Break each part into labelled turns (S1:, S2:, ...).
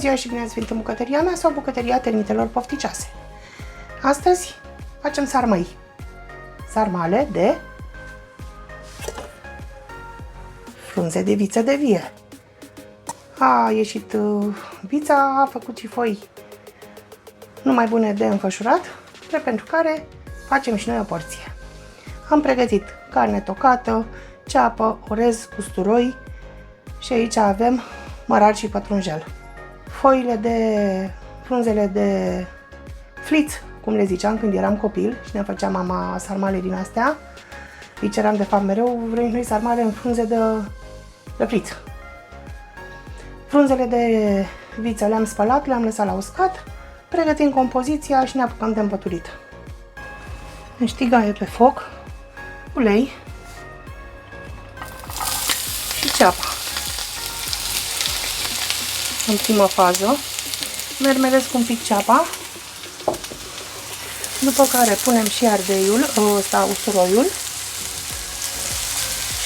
S1: ziua și bine ați venit în bucătăria mea sau bucătăria termitelor pofticioase. Astăzi facem sarmăi. Sarmale de frunze de viță de vie. A ieșit vița, a făcut și foi numai bune de înfășurat, pentru care facem și noi o porție. Am pregătit carne tocată, ceapă, orez, usturoi și aici avem mărar și pătrunjel. Frunzele de fliț, cum le ziceam când eram copil și ne făcea mama sarmale din astea. Îi ceram de fapt mereu, vrem noi sarmale în frunze de fliț. Frunzele de viță le-am spălat, le-am lăsat la uscat, pregătim compoziția și ne apucăm de împăturit. În știgaie pe foc, ulei și ceapa. În primă fază mermelesc un pic ceapa, după care punem și ardeiul, usturoiul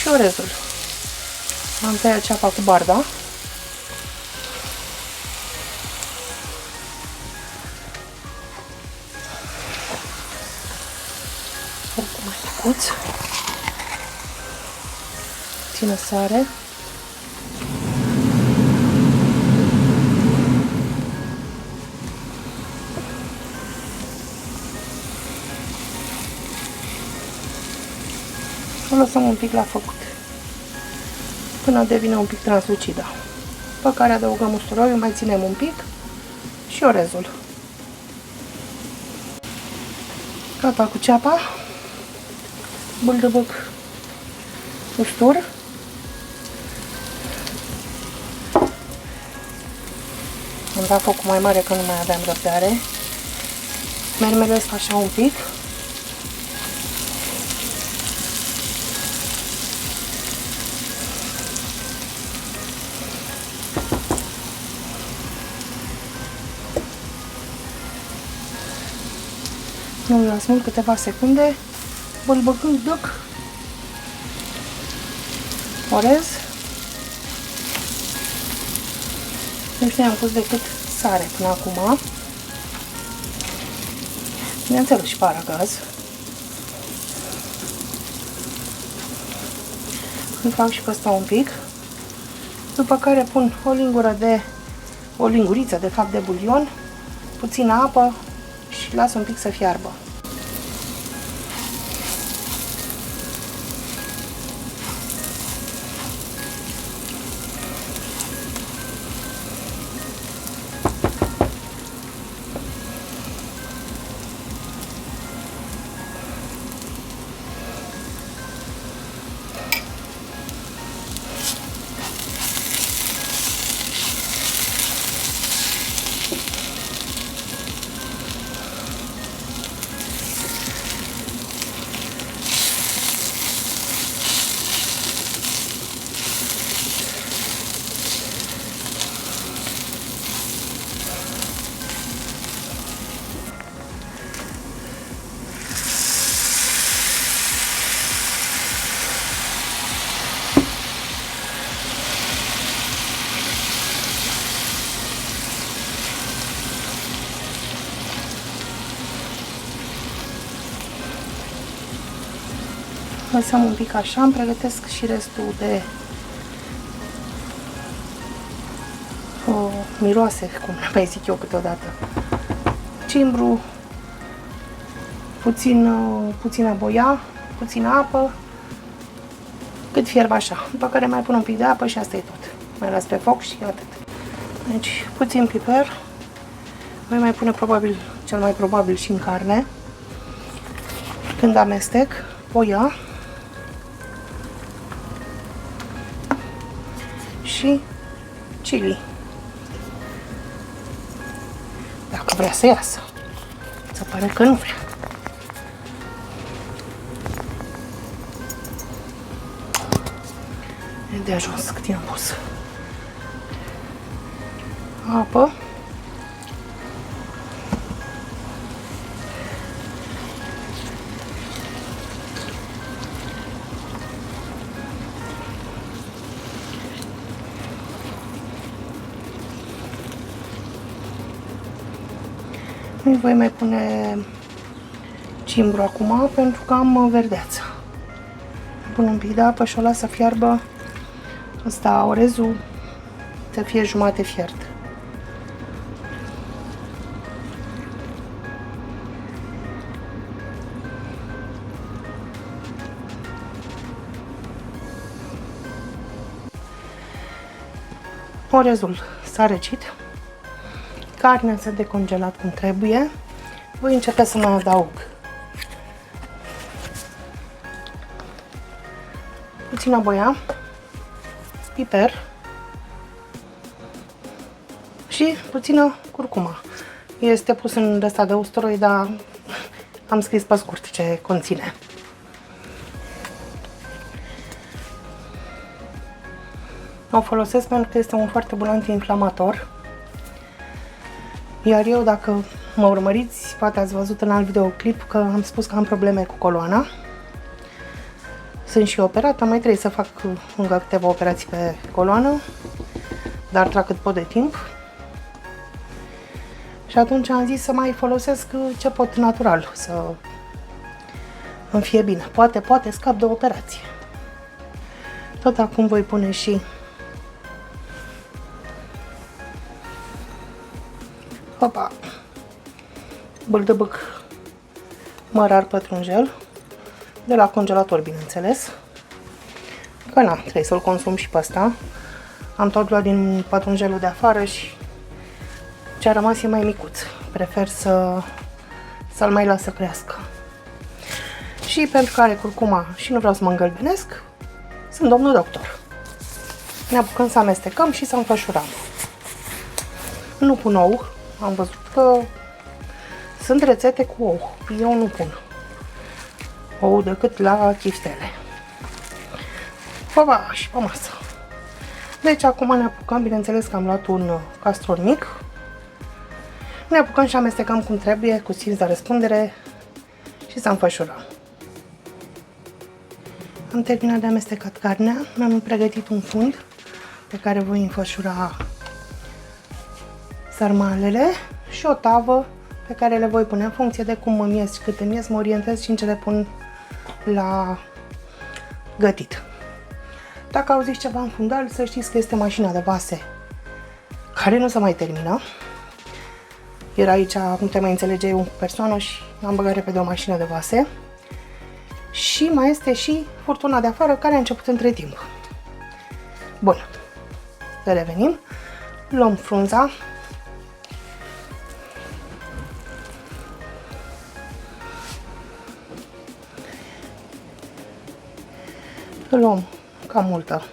S1: și orezul. Am tăiat ceapa cu barda. Focul mai micuț. Puțină sare. O lăsăm un pic la făcut până devine un pic translucidă, după care adăugăm usturoiul, mai ținem un pic și orezul. Gata cu ceapa, bâldăbâc ustur, am dat focul mai mare că nu mai aveam răbdare, mermelesc așa un pic. Nu las mult, câteva secunde, bălbăcând orez. Nu știu, am pus decât sare până acum. Bineînțeles și paragaz. Îl fac și pe ăsta un pic. După care pun o linguriță de fapt de bulion, puțină apă și las un pic să fiarbă. Lăsăm un pic așa, îmi pregătesc și restul de miroase, cum le mai zic eu câteodată. Cimbru, puțină boia, puțină apă, cât fierb așa. După care mai pun un pic de apă și asta e tot. Mai las pe foc și atât. Deci puțin piper. Voi mai pune cel mai probabil și în carne. Când amestec, boia și chili. Dacă vrea să iasă. Se pare că nu vrea. E de ajuns cât i-am pus. Apă. Îi voi mai pune cimbru acum pentru că am verdeață. Pun un pic de apă și o las să fiarbă. Asta, orezul, să fie jumate fiert. Orezul s-a răcit. Carnea s-a decongelat cum trebuie. Voi încerca să mai adaug puțină boia, piper și puțină curcuma. Este pus în ăsta de usturoi, dar am scris pe scurt ce conține. O folosesc pentru că este un foarte bun antiinflamator. Iar eu, dacă mă urmăriți, poate ați văzut în alt videoclip că am spus că am probleme cu coloana. Sunt și operată, mai trebuie să fac încă câteva operații pe coloană, dar trag cât pot de timp. Și atunci am zis să mai folosesc ce pot natural, să îmi fie bine. Poate scap de operație. Tot acum voi pune și bâldăbâc mărar pătrunjel, de la congelator, bineînțeles, că na, trebuie să-l consum și pe ăsta. Am tot luat din pătrunjelul de afară și ce a rămas e mai micuț. Prefer să-l mai las să crească. Și pentru că are curcuma și nu vreau să mă îngălbenesc, sunt domnul doctor. Ne apucăm să amestecăm și să înfășurăm. Nu pun ou, am văzut că sunt rețete cu ou. Eu nu pun ou decât la chiftele. Baba, și pe masă. Deci acum ne apucăm, bineînțeles că am luat un castron mic. Ne apucăm și amestecăm cum trebuie, cu simț de răspundere și să înfășurăm. Am terminat de amestecat carnea, mi-am pregătit un fund pe care voi înfășura sarmalele și o tavă pe care le voi pune în funcție de cum îmi ies și cât îmi ies, mă orientez și în ce le pun la gătit. Dacă auziți ceva în fundal, să știți că este mașina de vase care nu se mai termină. Era aici, nu te mai înțelege eu cu persoană și am băgat repede o mașină de vase. Și mai este și furtuna de afară care a început între timp. Bun, să revenim. Luăm frunza. Luăm cam multă.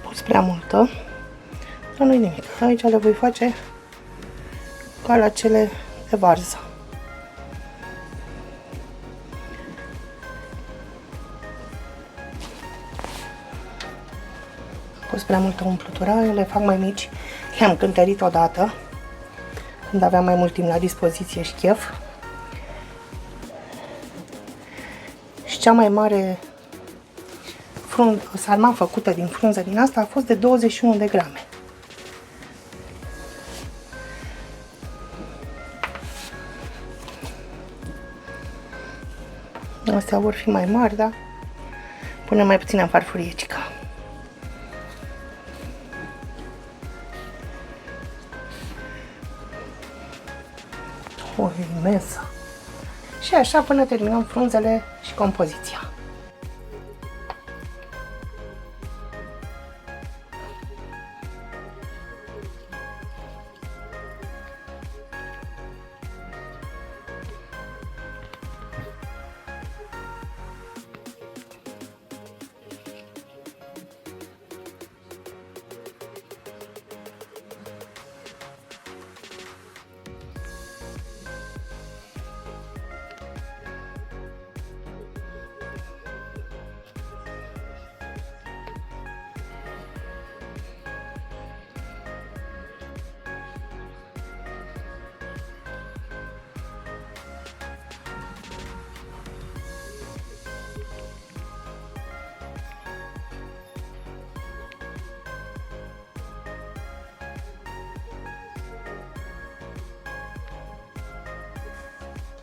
S1: Pus prea multă, dar nu-i nimic. Aici le voi face ca la cele de varză. Pus prea multă umplutură, eu le fac mai mici. Le-am cântărit odată, când aveam mai mult timp la dispoziție și chef. Și cea mai mare sarma făcută din frunză din asta a fost de 21 de grame. Astea vor fi mai mari, da? Punem mai puțin în farfuriecica. O, e imensă. Și așa până terminăm frunzele și compoziția.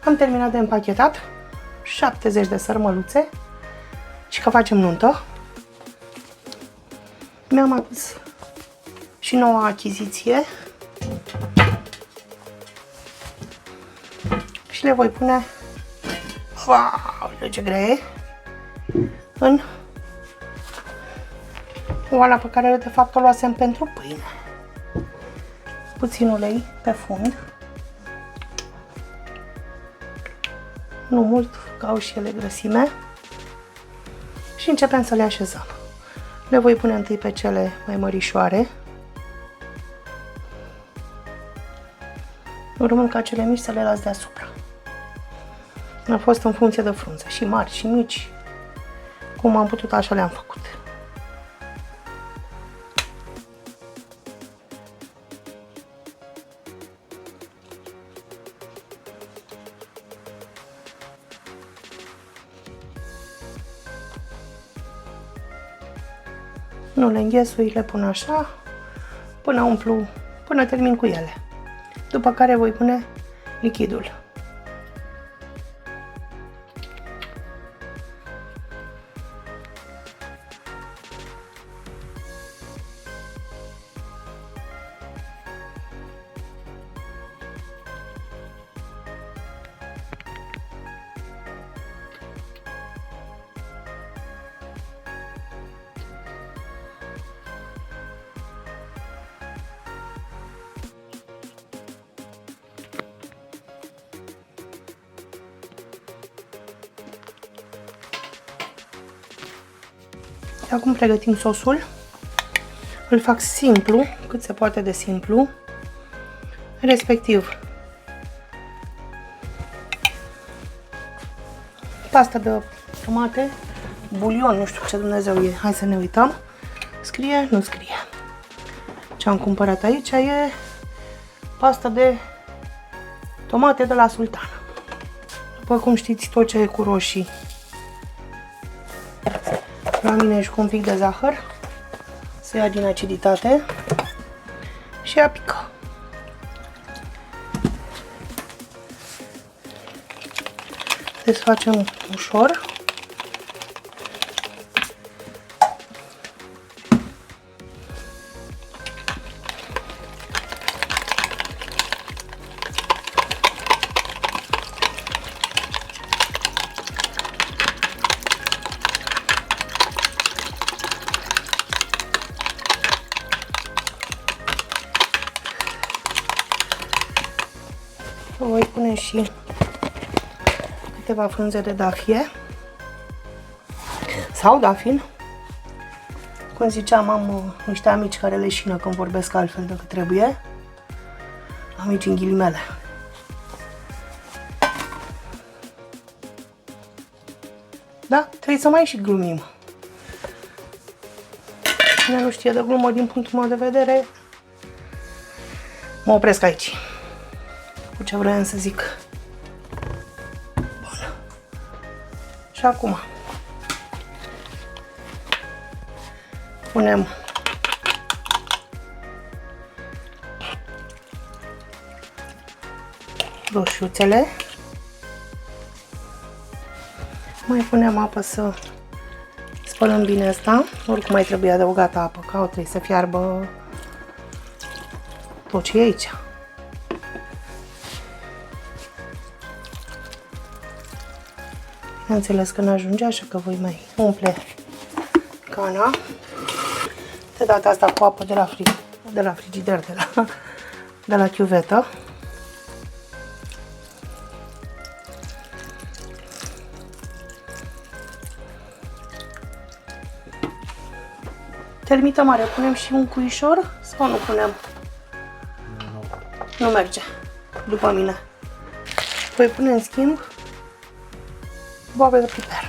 S1: Am terminat de împachetat 70 de sărmăluțe și că facem nuntă. Mi-am adus și noua achiziție și le voi pune, wow, ce grea e, în oala pe care de fapt o luasem pentru pâine. Puțin ulei pe fund, nu mult, că au și ele grăsime, și începem să le așezăm. Le voi pune întâi pe cele mai mărișoare, urmând ca cele mici să le las deasupra. A fost în funcție de frunze, și mari și mici, cum am putut așa le-am făcut. Nu le înghesui, le pun așa, până umplu, până termin cu ele. După care voi pune lichidul. Acum pregătim sosul. Îl fac simplu, cât se poate de simplu, respectiv pasta de tomate, bulion, nu știu ce Dumnezeu e, hai să ne uităm, scrie, nu scrie. Ce am cumpărat aici e pasta de tomate de la Sultan. După cum știți, tot ce e cu roșii la mine și cu un pic de zahăr să ia din aciditate și a pica. Desfacem ușor. Voi pune și câteva frunze de dafie sau dafin. Cum ziceam, am niște amici care leșină când vorbesc altfel decât trebuie. Amici în ghilimele. Da? Trebuie să mai și glumim. Cine nu știe de glumă din punctul meu de vedere, mă opresc aici. Cu ce vreau să zic. Bun. Și acum punem roșiuțele. Mai punem apă să spălăm bine asta. Oricum mai trebuie adăugată apă, că trebuie să fiarbă tot ce e aici. Bineînțeles că n-ajunge, așa că voi mai umple cana. De data asta cu apă de la frigider, de la chiuvetă. Termită mare, punem și un cuișor sau nu punem? Nu merge, după mine. Voi pune în schimb boabe de piper.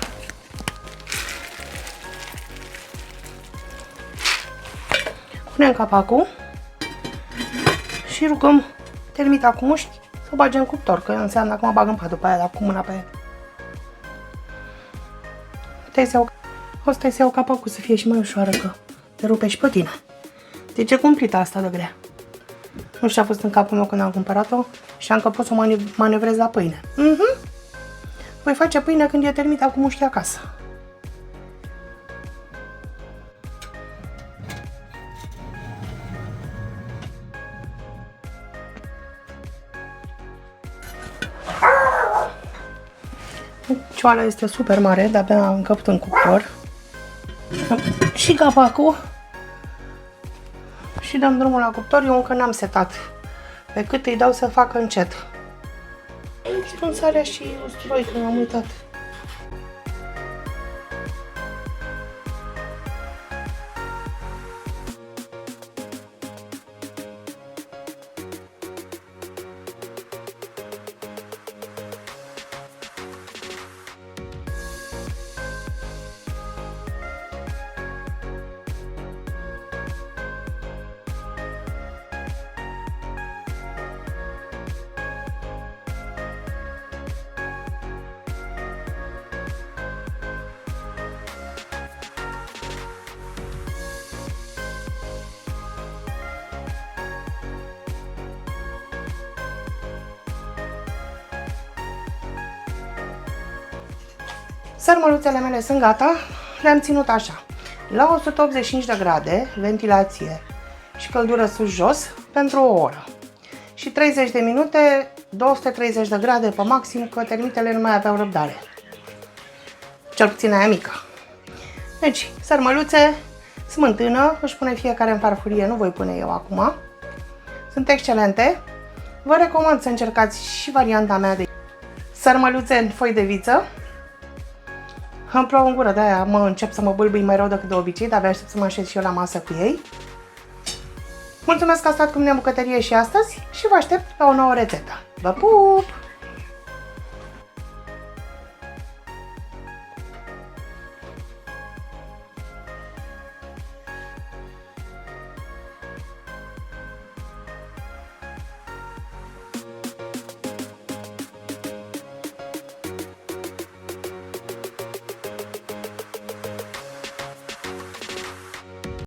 S1: Punem capacul și rugăm termita cu mușchi să o bage în cuptor, că înseamnă că mă bag în pat după aia, dar cu mâna pe o să iau capacul să fie și mai ușoară, că te rupe și pe tine. Deci e cumplită asta de grea. Nu știu ce a fost în capul meu când am cumpărat-o și am că pot să o manevrez la pâine. Voi face pâine când e termita cu mușchii acasă. Cioala este super mare, de-abia am încăput în cuptor. Și capacul. Și dăm drumul la cuptor. Eu încă n-am setat. Pe cât îi dau să facă încet. Spun sarea și usturoi, că m-am uitat. Sărmăluțele mele sunt gata, le-am ținut așa, la 185 de grade, ventilație și căldură sus-jos, pentru o oră. Și 30 de minute, 230 de grade pe maxim, că termitele nu mai aveau răbdare. Cel puțin aia mică. Deci, sărmăluțe, smântână, își pune fiecare în farfurie, nu voi pune eu acum. Sunt excelente. Vă recomand să încercați și varianta mea de sărmăluțe în foi de viță. Îmi plouă în gură, de-aia încep să mă bâlbâi mai rău decât de obicei, dar abia aștept să mă așez și eu la masă cu ei. Mulțumesc că ați stat cu mine în bucătărie și astăzi și vă aștept la o nouă rețetă. Vă pup!